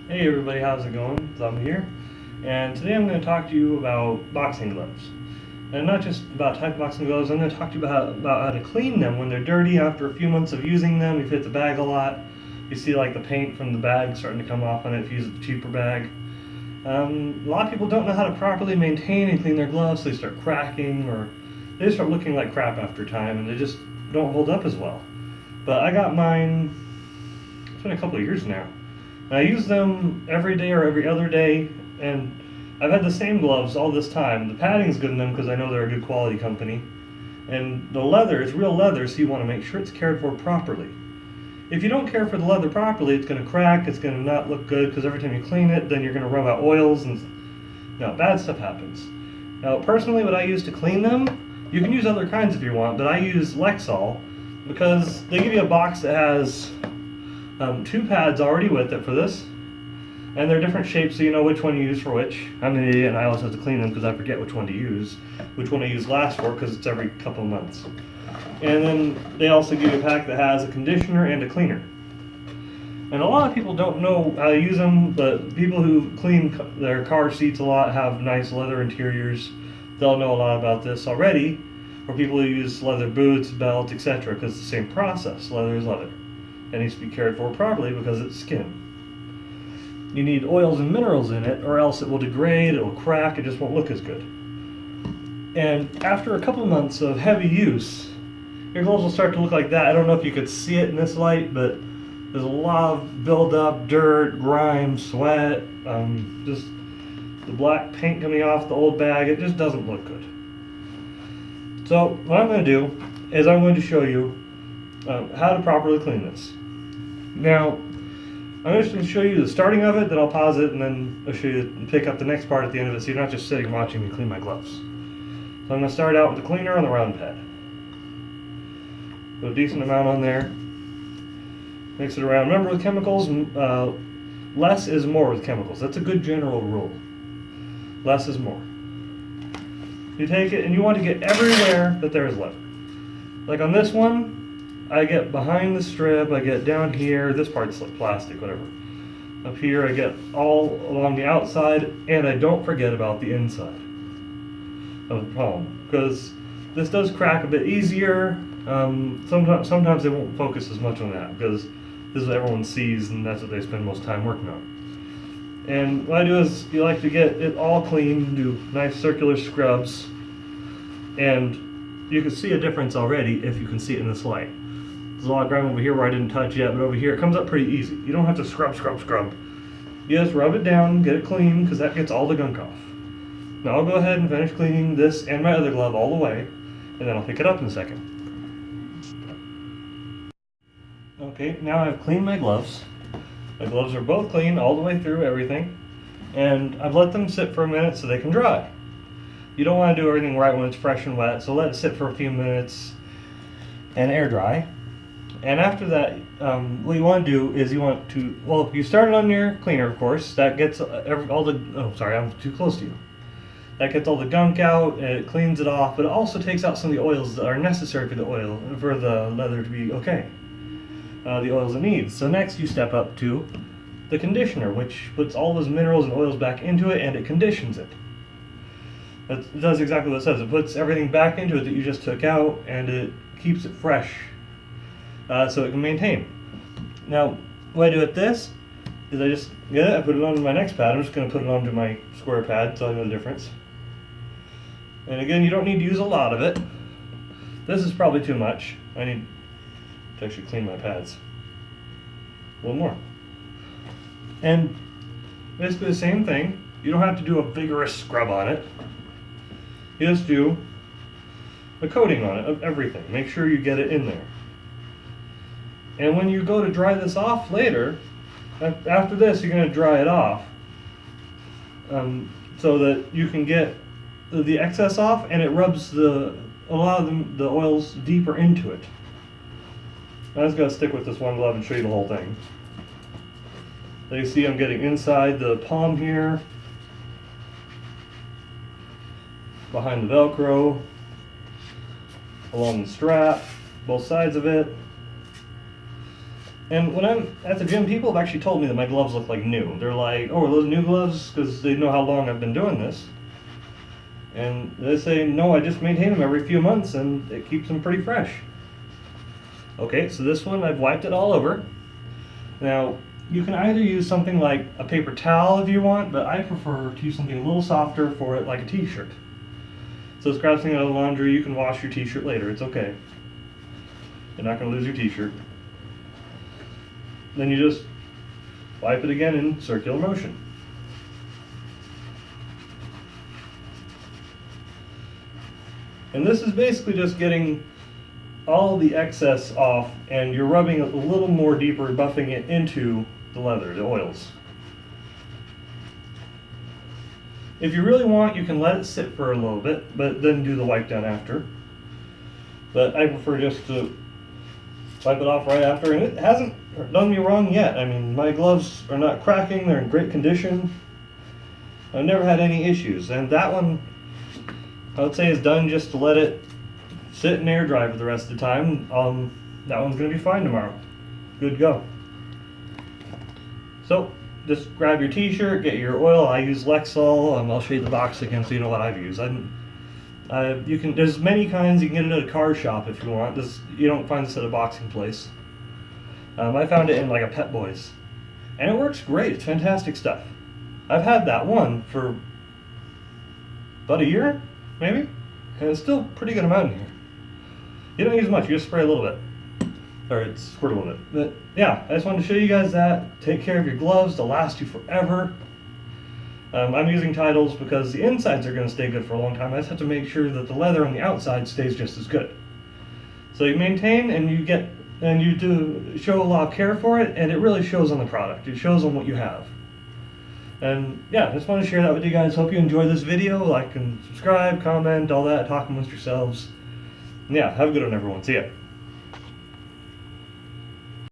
Hey everybody, how's it going? Zombie here, and today I'm going to talk to you about boxing gloves. And not just about type of boxing gloves, I'm going to talk to you about how to clean them when they're dirty after a few months of using them. You've hit the bag a lot, you see like the paint from the bag starting to come off on it if you use a cheaper bag. A lot of people don't know how to properly maintain and clean their gloves, so they start cracking or they start looking like crap after time and they just don't hold up as well. But I got mine, it's been a couple of years now. I use them every day or every other day, and I've had the same gloves all this time. The padding's good in them because I know they're a good quality company. And the leather is real leather, so you want to make sure it's cared for properly. If you don't care for the leather properly, it's going to crack, it's going to not look good, because every time you clean it, then you're going to rub out oils, and bad stuff happens. Now, personally, what I use to clean them, you can use other kinds if you want, but I use Lexol, because they give you a box that has two pads already with it for this, and they're different shapes so you know which one you use for which. I'm an idiot and I always have to clean them because I forget which one to use, which one I use last for, because it's every couple of months. And then they also give you a pack that has a conditioner and a cleaner. And a lot of people don't know how to use them, but people who clean their car seats a lot, have nice leather interiors, they'll know a lot about this already. Or people who use leather boots, belts, etc., because it's the same process. Leather is leather. It needs to be cared for properly because it's skin. You need oils and minerals in it, or else it will degrade, it will crack, it just won't look as good. And after a couple months of heavy use, your gloves will start to look like that. I don't know if you could see it in this light, but there's a lot of buildup, dirt, grime, sweat, just the black paint coming off the old bag. It just doesn't look good. So what I'm going to do is I'm going to show you how to properly clean this. Now, I'm just going to show you the starting of it, then I'll pause it, and then I'll show you pick up the next part at the end of it, so you're not just sitting watching me clean my gloves. So I'm going to start out with the cleaner on the round pad. Put a decent amount on there. Mix it around. Remember, with chemicals, less is more with chemicals. That's a good general rule. Less is more. You take it and you want to get everywhere that there is leather. Like on this one, I get behind the strip, I get down here, this part's like plastic, whatever. Up here I get all along the outside, and I don't forget about the inside of the palm, because this does crack a bit easier. Sometimes they won't focus as much on that, because this is what everyone sees and that's what they spend most time working on. And what I do is, you like to get it all clean, do nice circular scrubs, and you can see a difference already if you can see it in this light. There's a lot of grime over here where I didn't touch yet, but over here it comes up pretty easy. You don't have to scrub. You just rub it down, get it clean, because that gets all the gunk off. Now I'll go ahead and finish cleaning this and my other glove all the way, and then I'll pick it up in a second. Okay, now I've cleaned my gloves. My gloves are both clean all the way through everything, and I've let them sit for a minute so they can dry. You don't want to do everything right when it's fresh and wet, so let it sit for a few minutes and air dry. And after that, what you want to do is you start it on your cleaner, of course. That gets I'm too close to you. That gets all the gunk out, and it cleans it off, but it also takes out some of the oils that are necessary for the leather to be okay. The oils it needs. So next you step up to the conditioner, which puts all those minerals and oils back into it, and it conditions it. It does exactly what it says. It puts everything back into it that you just took out, and it keeps it fresh, so it can maintain. Now, what I do with this is I just get it, I put it onto my next pad. I'm just going to put it onto my square pad so I know the difference. And again, you don't need to use a lot of it. This is probably too much. I need to actually clean my pads. A little more. And basically the same thing. You don't have to do a vigorous scrub on it. You just do a coating on it of everything. Make sure you get it in there. And when you go to dry this off later, after this you're going to dry it off so that you can get the excess off, and it rubs a lot of the oils deeper into it. I'm just going to stick with this one glove and show you the whole thing. So you see I'm getting inside the palm here, behind the Velcro, along the strap, both sides of it. And when I'm at the gym, people have actually told me that my gloves look like new. They're like, oh, are those new gloves? Because they know how long I've been doing this. And they say, no, I just maintain them every few months and it keeps them pretty fresh. Okay, so this one, I've wiped it all over. Now, you can either use something like a paper towel if you want, but I prefer to use something a little softer for it, like a t-shirt. So let's grab something out of the laundry. You can wash your t-shirt later, it's okay. You're not going to lose your t-shirt. Then you just wipe it again in circular motion. And this is basically just getting all the excess off, and you're rubbing it a little more deeper, buffing it into the leather, the oils. If you really want, you can let it sit for a little bit, but then do the wipe down after. But I prefer just to wipe it off right after, and it hasn't done me wrong yet. I mean, my gloves are not cracking, they're in great condition. I've never had any issues, and that one I would say is done just to let it sit and air dry for the rest of the time. That one's going to be fine tomorrow. Good to go. So just grab your t-shirt, get your oil. I use Lexol. I'll show you the box again so you know what I've used. There's many kinds. You can get it at a car shop if you want. You don't find this at a boxing place. I found it in like a Pet Boys, and it works great. It's fantastic stuff. I've had that one for about a year, maybe, and it's still a pretty good amount in here. You don't use much, you just spray a little bit, or squirt a little bit. But yeah, I just wanted to show you guys that. Take care of your gloves, they'll last you forever. I'm using Titles because the insides are going to stay good for a long time. I just have to make sure that the leather on the outside stays just as good. So you maintain and you do show a lot of care for it, and it really shows on the product. It shows on what you have. And yeah, just want to share that with you guys. Hope you enjoyed this video. Like and subscribe, comment, all that, talk amongst yourselves. Yeah, have a good one, everyone. See ya.